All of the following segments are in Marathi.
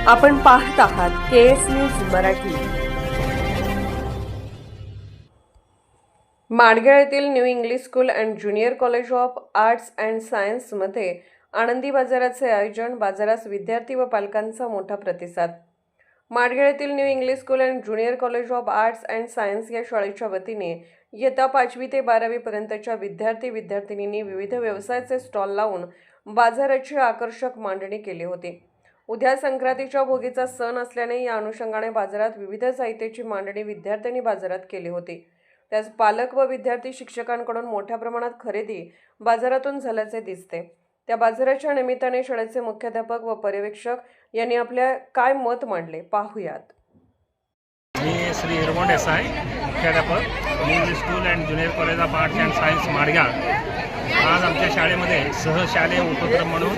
आपण पाहत आहात KS न्यूज मराठी। माडगेळ येथील new English school and junior college of arts and science मध्ये आनंदी बाजाराचे आयोजन, बाजारास विद्यार्थी व पालकांचा मोठा प्रतिसाद। माडगेळ येथील new English school and junior college of arts and science या शाळेच्या वतीने इयत्ता 5वी ते 12वी पर्यंतच्या विद्यार्थी-विद्यार्थिनींनी विविध व्यवसायाचे स्टॉल लावून बाजाराची आकर्षक मांडणी केली होती। उद्या संक्रांतीच्या भोगीचा सण असल्याने या अनुषंगाने बाजारात विविध साहित्याची मांडणी विद्यार्थ्यांनी बाजारात केली होती। त्यास पालक व विद्यार्थी शिक्षकांकडून मोठ्या प्रमाणात खरेदी बाजारातून झाल्याचे दिसते। त्या बाजाराच्या निमित्ताने शाळेचे मुख्याध्यापक व पर्यवेक्षक यांनी आपल्या काय मत मांडले पाहूयात। मी श्री हिरमोंड देसाई, मुख्याध्यापक English school and junior college of arts and science Madgaon. आज आमच्या शाळेमध्ये सहशालेय उपक्रम म्हणून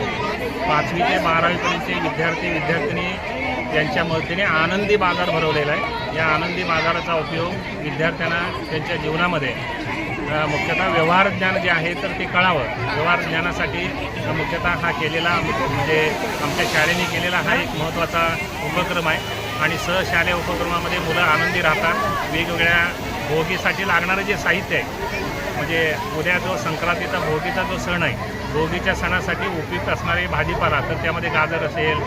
5वी ते 12वी पर्यंतचे विद्यार्थी-विद्यार्थिनी यांच्या मदतीने आनंदी बाजार भरवलेला आहे। या आनंदी बाजाराचा उपयोग विद्यार्थ्यांना त्यांच्या जीवनामध्ये मुख्यतः व्यवहार ज्ञान जे आहे तर ते कळावं, व्यवहार ज्ञानासाठी मुख्यतः हा केलेला म्हणजे आमच्या शाळेने केलेला हा एक महत्त्वाचा उपक्रम आहे। आणि सहशालेय उपक्रमामध्ये मुलं आनंदी राहतात। वेगवेगळ्या भोगीसाठी लागणारं जे साहित्य आहे, म्हणजे उद्या जो संक्रांतीचा भोगीचा जो सण आहे, भोगीच्या सणासाठी उपयुक्त असणारे भाजीपाला, तर त्यामध्ये गाजर असेल,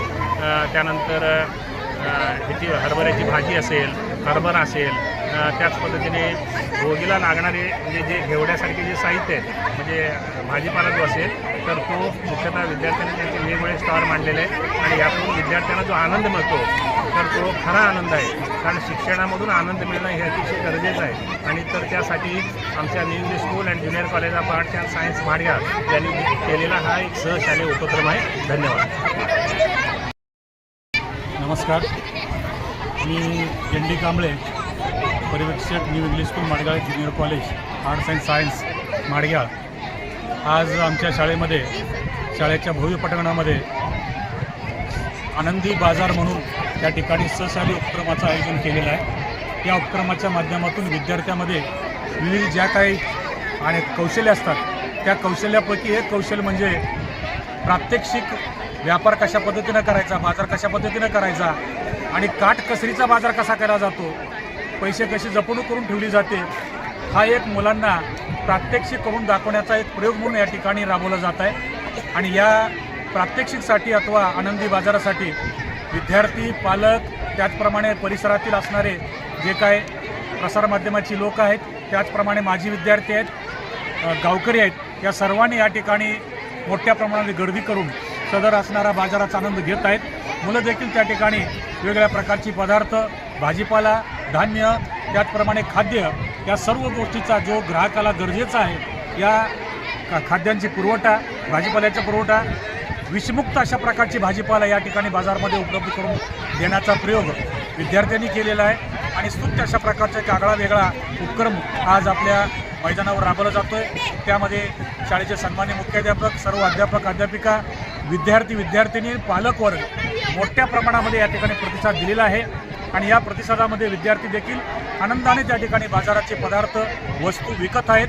त्यानंतर ह्याची हरभऱ्याची भाजी असेल, हरभरा असेल, त्याच पद्धतीने भोगीला लागणारे म्हणजे जे घेवड्यासारखे जे साहित्य आहे, म्हणजे भाजीपाला जो असेल तर तो मुख्यतः विद्यार्थ्यांनी त्यांचे वेगवेगळे स्टॉल मांडलेले आहेत। आणि यातून विद्यार्थ्यांना जो आनंद मिळतो तर तो खरा आनंद आहे, कारण शिक्षणामधून आनंद मिळणं हे अतिशय गरजेचं आहे। आणि तर त्यासाठी आमच्या new English school and junior college of arts and science Madgaon यांनी केलेला हा एक सहशालेय उपक्रम आहे। धन्यवाद। नमस्कार, मी एन डी कांबळे, पर्यवेक्षक new English school Madgaon junior college arts and science Madgaon. आज आमच्या शाळेमध्ये शाळेच्या भव्य पटांगणामध्ये आनंदी बाजार म्हणून त्या ठिकाणी सहशालेय उपक्रमाचं आयोजन केलेलं आहे। या उपक्रमाच्या माध्यमातून विद्यार्थ्यांमध्ये विविध ज्या काही आणि कौशल्य असतात त्या कौशल्यापैकी एक कौशल्य म्हणजे प्रात्यक्षिक व्यापार कशा पद्धतीनं करायचा, बाजार कशा पद्धतीनं करायचा आणि काटकसरीचा बाजार कसा केला जातो, पैसे कशी जपणूक करून ठेवली जाते, हा एक मुलांना प्रात्यक्षिक करून दाखवण्याचा एक प्रयोग म्हणून या ठिकाणी राबवला जात आहे। आणि या प्रात्यक्षिकसाठी अथवा आनंदी बाजारासाठी विद्यार्थी, पालक, त्याचप्रमाणे परिसरातील असणारे जे काय प्रसारमाध्यमाची लोक आहेत, त्याचप्रमाणे माजी विद्यार्थी आहेत, गावकरी आहेत, या सर्वांनी या ठिकाणी मोठ्या प्रमाणात गर्दी करून सदर असणारा बाजाराचा आनंद घेत आहेत। मुलं देखील त्या ठिकाणी वेगवेगळ्या प्रकारची पदार्थ, भाजीपाला, धान्य, त्याचप्रमाणे खाद्य, या सर्व गोष्टीचा जो ग्राहकाला गरजेचा आहे, या खाद्यांची पुरवठा, भाजीपाल्याचा पुरवठा, विषमुक्त अशा प्रकारची भाजीपाला या ठिकाणी बाजारामध्ये उपलब्ध करून देण्याचा प्रयोग विद्यार्थ्यांनी केलेला आहे। आणि स्तुत्य अशा प्रकारचा एक आगळा वेगळा उपक्रम आज आपल्या मैदानावर राबवला जातो आहे। त्यामध्ये शाळेचे सन्मान्य मुख्याध्यापक, सर्व अध्यापक, अध्यापिका, विद्यार्थी, विद्यार्थिनी, पालकवर्ग मोठ्या प्रमाणामध्ये या ठिकाणी प्रतिसाद दिलेला आहे। आणि या प्रतिसादामध्ये विद्यार्थी देखील आनंदाने त्या ठिकाणी बाजाराचे पदार्थ, वस्तू विकत आहेत।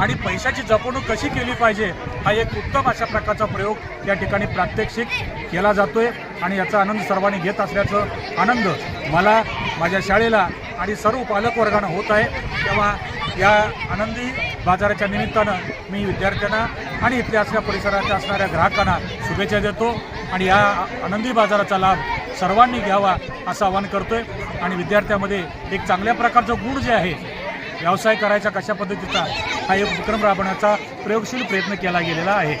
आणि पैशाची जपणूक कशी केली पाहिजे हा एक उत्तम अशा प्रकारचा प्रयोग या ठिकाणी प्रात्यक्षिक केला जातो आहे। आणि याचा आनंद सर्वांनी घेत असल्याचं आनंद मला, माझ्या शाळेला आणि सर्व पालकवर्गांना होत आहे। तेव्हा या आनंदी बाजाराच्या निमित्तानं मी विद्यार्थ्यांना आणि इथल्या असल्या परिसराच्या असणाऱ्या ग्राहकांना शुभेच्छा देतो। आणि या आनंदी बाजाराचा लाभ सर्वांनी घ्यावा असं आवाहन करतोय। आणि विद्यार्थ्यांमध्ये एक चांगल्या प्रकारचं गुण जे आहे, व्यवसाय करायचा कशा पद्धतीचा, हा एक उपक्रम राबवण्याचा प्रयोगशील प्रयत्न केला गेलेला आहे।